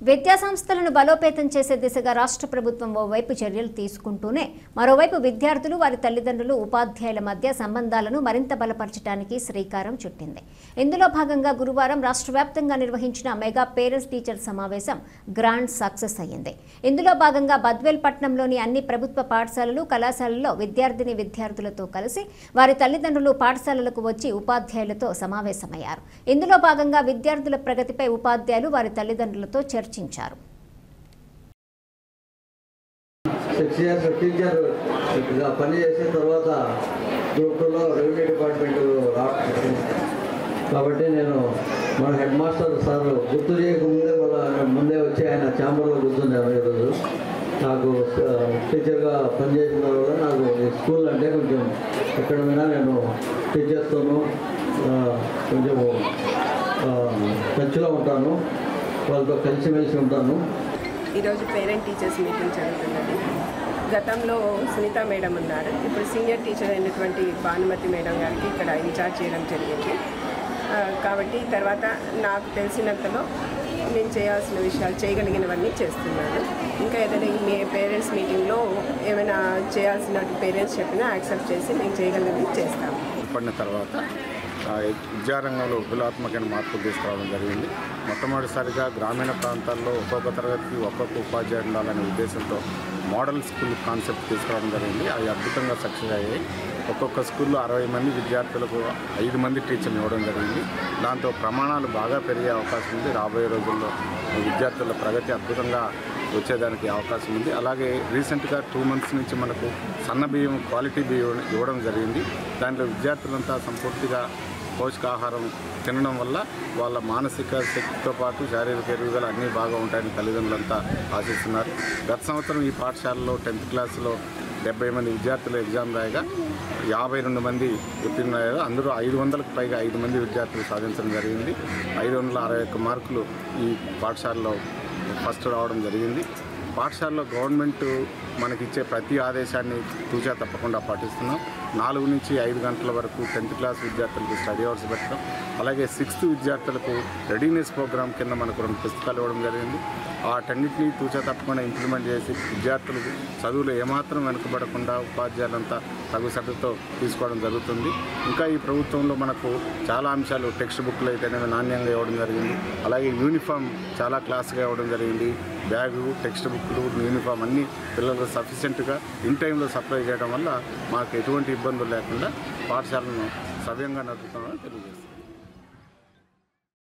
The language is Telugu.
విద్యా సంస్థలను బలోపేతం చేసే దిశగా రాష్ట్ర ప్రభుత్వం ఓవైపు చర్యలు తీసుకుంటూనే మరోవైపు విద్యార్థులు వారి తల్లిదండ్రులు ఉపాధ్యాయుల మధ్య సంబంధాలను మరింత బలపరచడానికి శ్రీకారం చుట్టింది. ఇందులో భాగంగా గురువారం రాష్ట్ర వ్యాప్తంగా నిర్వహించిన మెగా పేరెంట్స్ టీచర్ సమావేశం గ్రాండ్ సక్సెస్ అయ్యింది. ఇందులో భాగంగా బద్వేల్ పట్టణంలోని అన్ని ప్రభుత్వ పాఠశాలలు కళాశాలల్లో విద్యార్థులతో కలిసి వారి తల్లిదండ్రులు పాఠశాలలకు వచ్చి ఉపాధ్యాయులతో సమావేశమయ్యారు. ఇందులో భాగంగా విద్యార్థుల ప్రగతిపై ఉపాధ్యాయులు వారి తల్లిదండ్రులతో చర్చించారు. పని చేసిన తర్వాత గ్రూప్ 2లో రెవెన్యూ డిపార్ట్మెంట్ కాబట్టి నేను మన హెడ్ మాస్టర్ సార్ గుర్తు చేయకముందే ముందే వచ్చి ఆయన ఛాంబర్లో కూర్చున్నాను. ఈరోజు నాకు టీచర్గా పనిచేసిన తర్వాత నాకు స్కూల్ అంటే కొంచెం ఎక్కడ పోయినా నేను టీచర్స్తోనూ కొంచెం టచ్లో ఉంటాను, వాళ్ళతో కలిసిమెలిసి ఉంటాను. ఈరోజు పేరెంట్ టీచర్స్ మీటింగ్ జరుగుతున్నది. గతంలో సునీత మేడం ఉన్నారు, ఇప్పుడు సీనియర్ టీచర్ అయినటువంటి భానుమతి మేడం గారికి ఇక్కడ ఇన్ఛార్జ్ చేయడం జరిగింది. కాబట్టి తర్వాత నాకు తెలిసినంతలో నేను చేయాల్సిన విషయాలు చేయగలిగినవన్నీ చేస్తున్నాను. ఇంకా ఏదైనా మీ పేరెంట్స్ మీటింగ్లో ఏమైనా చేయాల్సిన పేరెంట్స్ చెప్పినా యాక్సెప్ట్ చేసి నేను చేయగలిగినవి చేస్తాను. పడిన తర్వాత విద్యారంగంలో విప్లవాత్మకమైన మార్పులు తీసుకురావడం జరిగింది. మొట్టమొదటిసారిగా గ్రామీణ ప్రాంతాల్లో ఒక్కొక్క తరగతికి ఒక్కొక్క ఉపాధ్యాయులు ఉండాలనే ఉద్దేశంతో మోడల్ స్కూల్ కాన్సెప్ట్ తీసుకురావడం జరిగింది. అవి అద్భుతంగా సక్సెస్ అయ్యాయి. ఒక్కొక్క స్కూల్లో 60 మంది విద్యార్థులకు 5 మంది టీచర్లు ఇవ్వడం జరిగింది. దాంతో ప్రమాణాలు బాగా పెరిగే అవకాశం ఉంది. రాబోయే రోజుల్లో విద్యార్థుల ప్రగతి అద్భుతంగా వచ్చేదానికి అవకాశం ఉంది. అలాగే రీసెంట్గా 2 మంత్స్ నుంచి మనకు సన్న బియ్యం క్వాలిటీ బియ్యం ఇవ్వడం జరిగింది. దాంట్లో విద్యార్థులంతా సంపూర్తిగా పౌష్టికాహారం తినడం వల్ల వాళ్ళ మానసిక శక్తితో పాటు శారీరక ఎదుగుదల అన్నీ బాగా ఉంటాయని తల్లిదండ్రులంతా ఆశిస్తున్నారు. గత సంవత్సరం ఈ పాఠశాలలో 10th క్లాస్లో 70 మంది విద్యార్థులు ఎగ్జామ్ రాయగా 52 మంది ఉత్తీర్ణులయ్యారు. అందరూ 500కు పైగా 5 మంది విద్యార్థులు సాధించడం జరిగింది. 561 మార్కులు ఈ పాఠశాలలో ఫస్ట్ రావడం జరిగింది. పాఠశాలలో గవర్నమెంట్ మనకిచ్చే ప్రతి ఆదేశాన్ని తూచా తప్పకుండా పాటిస్తున్నాం. 4 నుంచి 5 గంటల వరకు 10th క్లాస్ విద్యార్థులకు స్టడీ అవర్స్ పెట్టడం, అలాగే 6th విద్యార్థులకు రెడీనెస్ ప్రోగ్రామ్ కింద మనకు 2 పుస్తకాలు ఇవ్వడం జరిగింది. వాటన్నిటినీ తూచా తప్పకుండా ఇంప్లిమెంట్ చేసి విద్యార్థులకు చదువులు ఏమాత్రం వెనుకబడకుండా ఉపాధ్యాయులంతా తగు శ్రద్ధతో తీసుకోవడం జరుగుతుంది. ఇంకా ఈ ప్రభుత్వంలో మనకు చాలా అంశాలు టెక్స్ట్ బుక్లు అయితేనే నాణ్యంగా ఇవ్వడం జరిగింది. అలాగే యూనిఫామ్ చాలా క్లాస్గా ఇవ్వడం జరిగింది. బ్యాగు, టెక్స్ట్ బుక్లు, యూనిఫామ్ అన్నీ పిల్లలకు సఫిషియెంట్గా ఇన్ టైంలో సప్లై చేయడం వల్ల మాకు ఎటువంటి ఇబ్బందులు లేకుండా పాఠశాలను సవ్యంగా నడుపుతామని తెలియజేస్తాం.